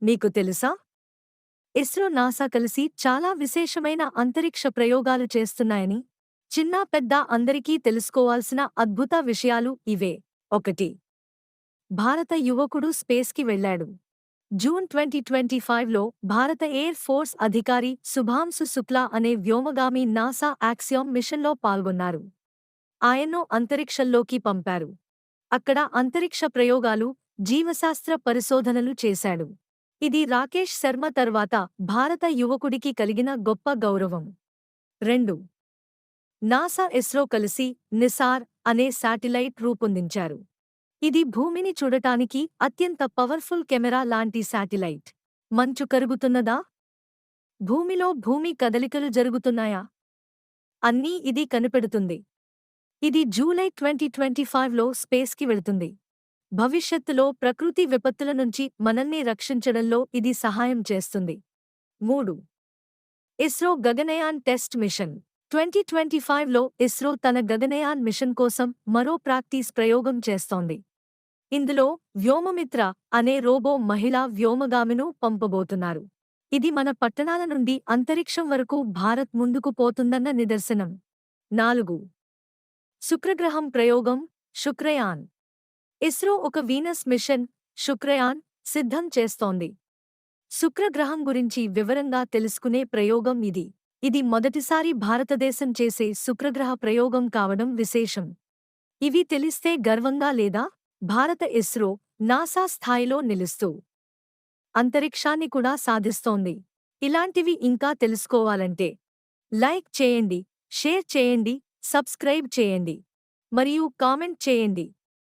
మీకు తెలుసా? ఇస్రో నాసా కలిసి చాలా విశేషమైన అంతరిక్ష ప్రయోగాలు చేస్తున్నాయని. చిన్నా పెద్దా అందరికీ తెలుసుకోవాల్సిన అద్భుత విషయాలు ఇవే. 1. భారత యువకుడు స్పేస్కి వెళ్లాడు. జూన్ 2025లో భారత ఎయిర్ ఫోర్స్ అధికారి శుభాంశు శుక్లా అనే వ్యోమగామి నాసా యాక్సియోమ్ మిషన్లో పాల్గొన్నారు. ఆయన్ను అంతరిక్షంలోకి పంపారు. అక్కడ అంతరిక్ష ప్రయోగాలు, జీవశాస్త్ర పరిశోధనలు చేశాడు. ఇది రాకేష్ శర్మ తర్వాత భారత యువకుడికి కలిగిన గొప్ప గౌరవం. 2. నాసా ఇస్రో కలిసి నిసార్ అనే శాటిలైట్ రూపొందించారు. ఇది భూమిని చూడటానికి అత్యంత పవర్ఫుల్ కెమెరా లాంటి శాటిలైట్. మంచు కరుగుతున్నదా? భూమిలో భూమి కదలికలు జరుగుతున్నాయా? అన్నీ ఇది కనిపెడుతుంది. ఇది జూలై 2025లో స్పేస్కి వెళుతుంది. భవిష్యత్తులో ప్రకృతి విపత్తుల నుంచి మనల్ని రక్షించడంలో ఇది సహాయం చేస్తుంది. 3. ISRO Gaganyaan test mission. 2025లో ఇస్రో తన గగనయాన్ మిషన్ కోసం మరో ప్రాక్టీస్ ప్రయోగం చేస్తోంది. ఇందులో వ్యోమమిత్ర అనే రోబో మహిళా వ్యోమగామిను పంపబోతున్నారు. ఇది మన పట్టణాల నుండి అంతరిక్షం వరకు భారత్ ముందుకు పోతుందన్న నిదర్శనం. 4. శుక్రగ్రహం ప్రయోగం శుక్రయాన్. ఇస్రో ఒక వీనస్ మిషన్ శుక్రయాన్ సిద్ధం చేస్తోంది. శుక్రగ్రహం గురించి వివరంగా తెలుసుకునే ప్రయోగం ఇది. ఇది మొదటిసారి భారతదేశం చేసే శుక్రగ్రహ ప్రయోగం కావడం విశేషం. ఇవి తెలిస్తే గర్వంగా లేదా? భారత ఇస్రో, నాసా స్థాయిలో నిలుస్తూ అంతరిక్షాన్ని కూడా సాధిస్తోంది. ఇలాంటివి ఇంకా తెలుసుకోవాలంటే లైక్ చేయండి, షేర్ చేయండి, సబ్స్క్రైబ్ చేయండి మరియు కామెంట్ చేయండి.